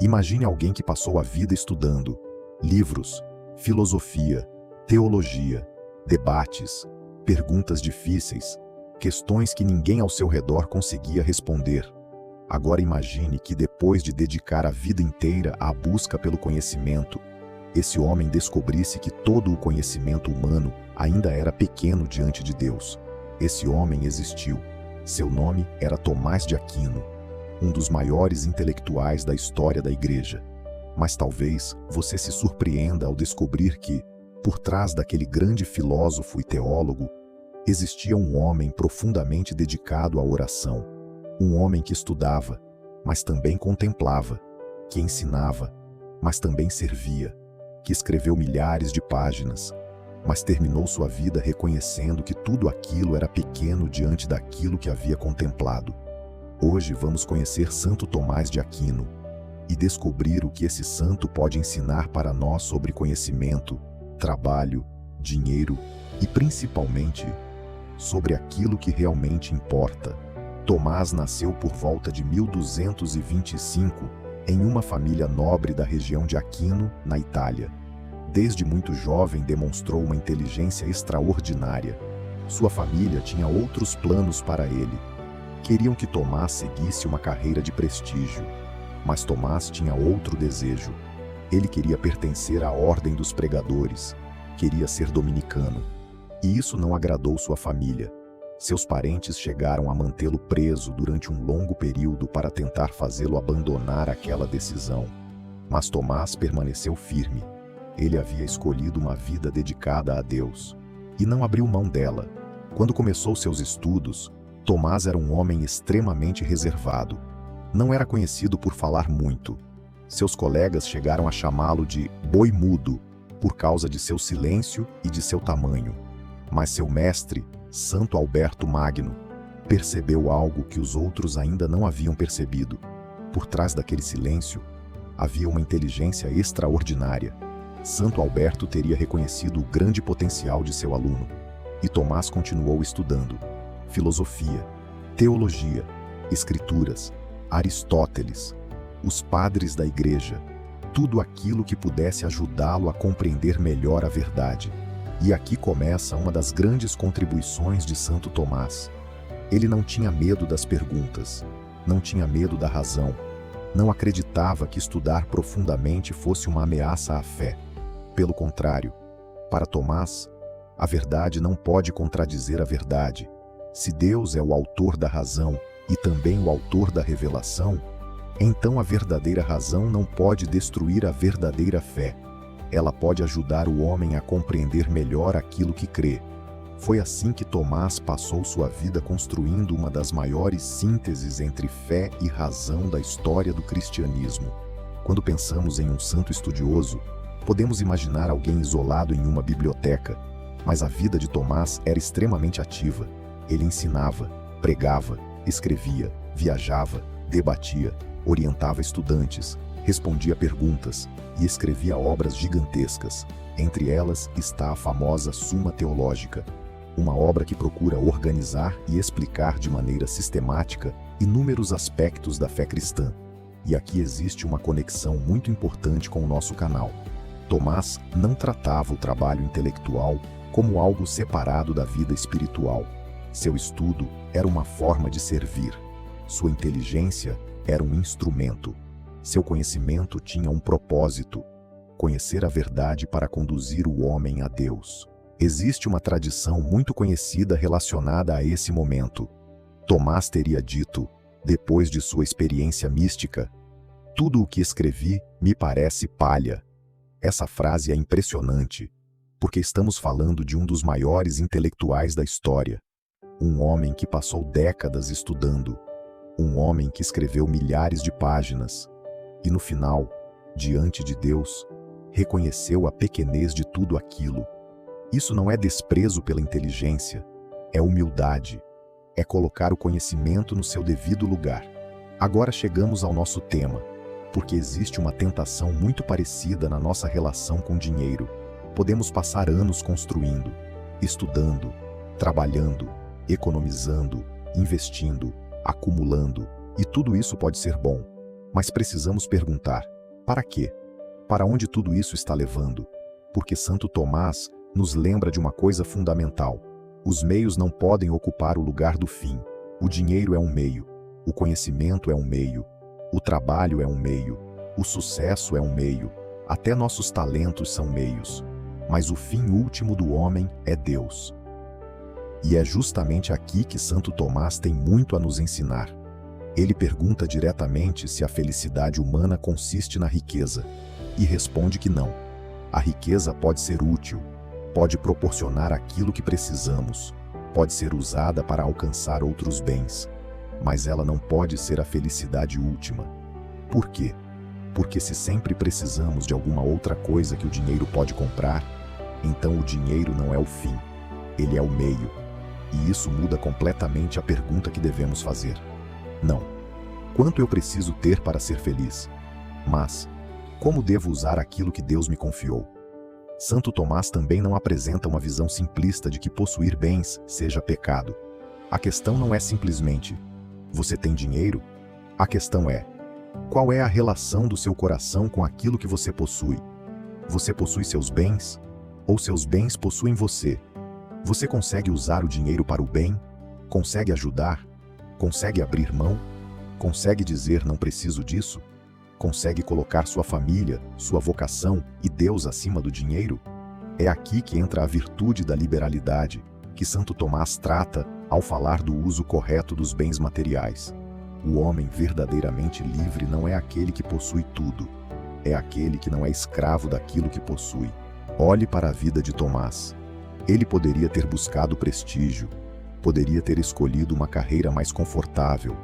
Imagine alguém que passou a vida estudando livros, filosofia, teologia, debates, perguntas difíceis, questões que ninguém ao seu redor conseguia responder. Agora imagine que depois de dedicar a vida inteira à busca pelo conhecimento, esse homem descobrisse que todo o conhecimento humano ainda era pequeno diante de Deus. Esse homem existiu. Seu nome era Tomás de Aquino, um dos maiores intelectuais da história da Igreja. Mas talvez você se surpreenda ao descobrir que, por trás daquele grande filósofo e teólogo, existia um homem profundamente dedicado à oração. Um homem que estudava, mas também contemplava, que ensinava, mas também servia, que escreveu milhares de páginas, mas terminou sua vida reconhecendo que tudo aquilo era pequeno diante daquilo que havia contemplado. Hoje vamos conhecer Santo Tomás de Aquino e descobrir o que esse santo pode ensinar para nós sobre conhecimento, trabalho, dinheiro e principalmente sobre aquilo que realmente importa. Tomás nasceu por volta de 1225 em uma família nobre da região de Aquino, na Itália. Desde muito jovem demonstrou uma inteligência extraordinária. Sua família tinha outros planos para ele. Queriam que Tomás seguisse uma carreira de prestígio, mas Tomás tinha outro desejo. Ele queria pertencer à ordem dos pregadores, queria ser dominicano. E isso não agradou sua família. Seus parentes chegaram a mantê-lo preso durante um longo período para tentar fazê-lo abandonar aquela decisão. Mas Tomás permaneceu firme. Ele havia escolhido uma vida dedicada a Deus e não abriu mão dela. Quando começou seus estudos, Tomás era um homem extremamente reservado. Não era conhecido por falar muito. Seus colegas chegaram a chamá-lo de boi mudo por causa de seu silêncio e de seu tamanho. Mas seu mestre, Santo Alberto Magno, percebeu algo que os outros ainda não haviam percebido. Por trás daquele silêncio, havia uma inteligência extraordinária. Santo Alberto teria reconhecido o grande potencial de seu aluno. E Tomás continuou estudando filosofia, teologia, escrituras, Aristóteles, os padres da Igreja, tudo aquilo que pudesse ajudá-lo a compreender melhor a verdade. E aqui começa uma das grandes contribuições de Santo Tomás. Ele não tinha medo das perguntas, não tinha medo da razão, não acreditava que estudar profundamente fosse uma ameaça à fé. Pelo contrário, para Tomás, a verdade não pode contradizer a verdade. Se Deus é o autor da razão e também o autor da revelação, então a verdadeira razão não pode destruir a verdadeira fé. Ela pode ajudar o homem a compreender melhor aquilo que crê. Foi assim que Tomás passou sua vida construindo uma das maiores sínteses entre fé e razão da história do cristianismo. Quando pensamos em um santo estudioso, podemos imaginar alguém isolado em uma biblioteca, mas a vida de Tomás era extremamente ativa. Ele ensinava, pregava, escrevia, viajava, debatia, orientava estudantes, respondia perguntas e escrevia obras gigantescas. Entre elas está a famosa Suma Teológica, uma obra que procura organizar e explicar de maneira sistemática inúmeros aspectos da fé cristã. E aqui existe uma conexão muito importante com o nosso canal. Tomás não tratava o trabalho intelectual como algo separado da vida espiritual. Seu estudo era uma forma de servir. Sua inteligência era um instrumento. Seu conhecimento tinha um propósito: conhecer a verdade para conduzir o homem a Deus. Existe uma tradição muito conhecida relacionada a esse momento. Tomás teria dito, depois de sua experiência mística, "Tudo o que escrevi me parece palha." Essa frase é impressionante, porque estamos falando de um dos maiores intelectuais da história. Um homem que passou décadas estudando. Um homem que escreveu milhares de páginas. E no final, diante de Deus, reconheceu a pequenez de tudo aquilo. Isso não é desprezo pela inteligência, é humildade, é colocar o conhecimento no seu devido lugar. Agora chegamos ao nosso tema, porque existe uma tentação muito parecida na nossa relação com dinheiro. Podemos passar anos construindo, estudando, trabalhando, economizando, investindo, acumulando, e tudo isso pode ser bom. Mas precisamos perguntar: para quê? Para onde tudo isso está levando? Porque Santo Tomás nos lembra de uma coisa fundamental: os meios não podem ocupar o lugar do fim. O dinheiro é um meio, o conhecimento é um meio, o trabalho é um meio, o sucesso é um meio, até nossos talentos são meios. Mas o fim último do homem é Deus. E é justamente aqui que Santo Tomás tem muito a nos ensinar. Ele pergunta diretamente se a felicidade humana consiste na riqueza, e responde que não. A riqueza pode ser útil, pode proporcionar aquilo que precisamos, pode ser usada para alcançar outros bens, mas ela não pode ser a felicidade última. Por quê? Porque se sempre precisamos de alguma outra coisa que o dinheiro pode comprar, então o dinheiro não é o fim, ele é o meio. E isso muda completamente a pergunta que devemos fazer. Não. Quanto eu preciso ter para ser feliz? Mas, como devo usar aquilo que Deus me confiou? Santo Tomás também não apresenta uma visão simplista de que possuir bens seja pecado. A questão não é simplesmente: você tem dinheiro? A questão é: qual é a relação do seu coração com aquilo que você possui? Você possui seus bens? Ou seus bens possuem você? Você consegue usar o dinheiro para o bem? Consegue ajudar? Consegue abrir mão? Consegue dizer não preciso disso? Consegue colocar sua família, sua vocação e Deus acima do dinheiro? É aqui que entra a virtude da liberalidade, que Santo Tomás trata ao falar do uso correto dos bens materiais. O homem verdadeiramente livre não é aquele que possui tudo, é aquele que não é escravo daquilo que possui. Olhe para a vida de Tomás. Ele poderia ter buscado prestígio, poderia ter escolhido uma carreira mais confortável,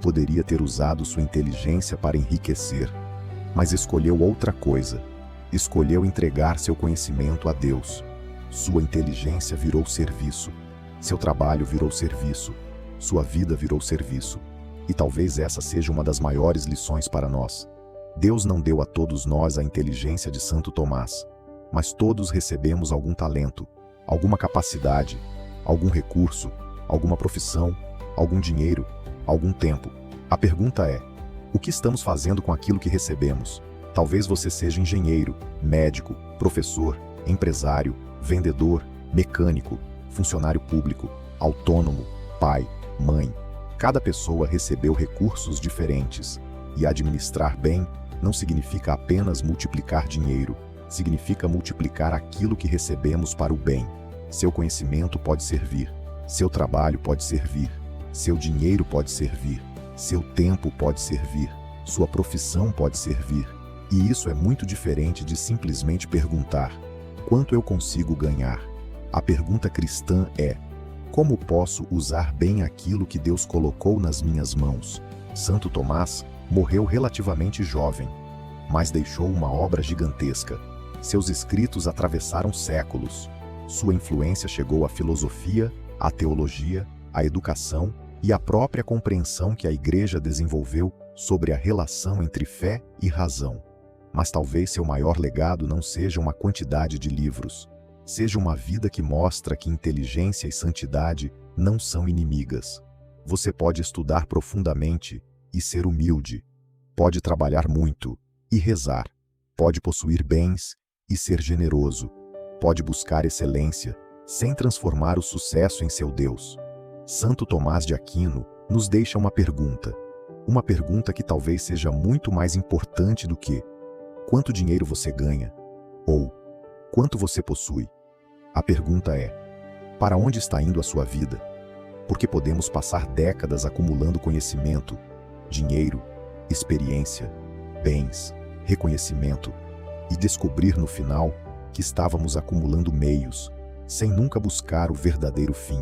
poderia ter usado sua inteligência para enriquecer, mas escolheu outra coisa. Escolheu entregar seu conhecimento a Deus. Sua inteligência virou serviço, seu trabalho virou serviço, sua vida virou serviço. E talvez essa seja uma das maiores lições para nós. Deus não deu a todos nós a inteligência de Santo Tomás, mas todos recebemos algum talento, alguma capacidade, algum recurso, alguma profissão, algum dinheiro, algum tempo. A pergunta é: o que estamos fazendo com aquilo que recebemos? Talvez você seja engenheiro, médico, professor, empresário, vendedor, mecânico, funcionário público, autônomo, pai, mãe. Cada pessoa recebeu recursos diferentes, e administrar bem não significa apenas multiplicar dinheiro, significa multiplicar aquilo que recebemos para o bem. Seu conhecimento pode servir, seu trabalho pode servir, seu dinheiro pode servir, seu tempo pode servir, sua profissão pode servir. E isso é muito diferente de simplesmente perguntar: quanto eu consigo ganhar? A pergunta cristã é: como posso usar bem aquilo que Deus colocou nas minhas mãos? Santo Tomás morreu relativamente jovem, mas deixou uma obra gigantesca. Seus escritos atravessaram séculos. Sua influência chegou à filosofia, à teologia, à educação e à própria compreensão que a Igreja desenvolveu sobre a relação entre fé e razão. Mas talvez seu maior legado não seja uma quantidade de livros, seja uma vida que mostra que inteligência e santidade não são inimigas. Você pode estudar profundamente e ser humilde, pode trabalhar muito e rezar, pode possuir bens e ser generoso, pode buscar excelência sem transformar o sucesso em seu Deus. Santo Tomás de Aquino nos deixa uma pergunta que talvez seja muito mais importante do que: quanto dinheiro você ganha? Ou quanto você possui? A pergunta é: para onde está indo a sua vida? Porque podemos passar décadas acumulando conhecimento, dinheiro, experiência, bens, reconhecimento e descobrir no final que estávamos acumulando meios, sem nunca buscar o verdadeiro fim.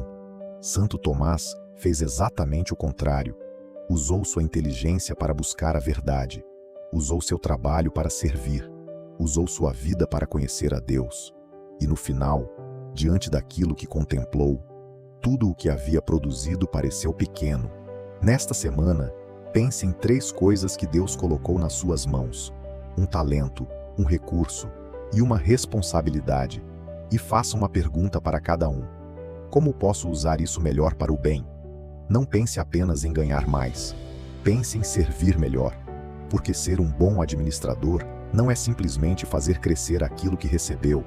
Santo Tomás fez exatamente o contrário. Usou sua inteligência para buscar a verdade, usou seu trabalho para servir, usou sua vida para conhecer a Deus. E no final, diante daquilo que contemplou, tudo o que havia produzido pareceu pequeno. Nesta semana, pense em 3 coisas que Deus colocou nas suas mãos: um talento, um recurso e uma responsabilidade. E faça uma pergunta para cada um: como posso usar isso melhor para o bem? Não pense apenas em ganhar mais. Pense em servir melhor. Porque ser um bom administrador não é simplesmente fazer crescer aquilo que recebeu,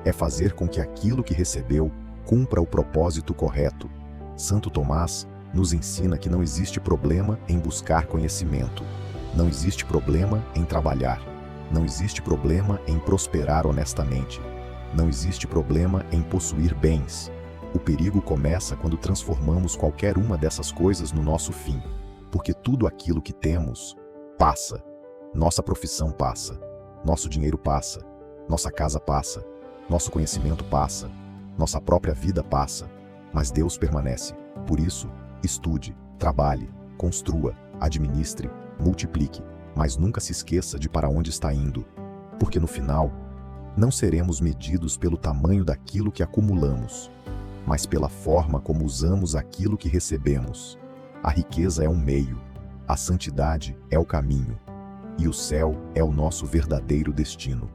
é fazer com que aquilo que recebeu cumpra o propósito correto. Santo Tomás nos ensina que não existe problema em buscar conhecimento, não existe problema em trabalhar, não existe problema em prosperar honestamente, não existe problema em possuir bens. O perigo começa quando transformamos qualquer uma dessas coisas no nosso fim, porque tudo aquilo que temos passa. Nossa profissão passa, nosso dinheiro passa, nossa casa passa, nosso conhecimento passa, nossa própria vida passa, mas Deus permanece. Por isso, estude, trabalhe, construa, administre, multiplique, mas nunca se esqueça de para onde está indo, porque no final, não seremos medidos pelo tamanho daquilo que acumulamos, mas pela forma como usamos aquilo que recebemos. A riqueza é um meio, a santidade é o caminho, e o céu é o nosso verdadeiro destino.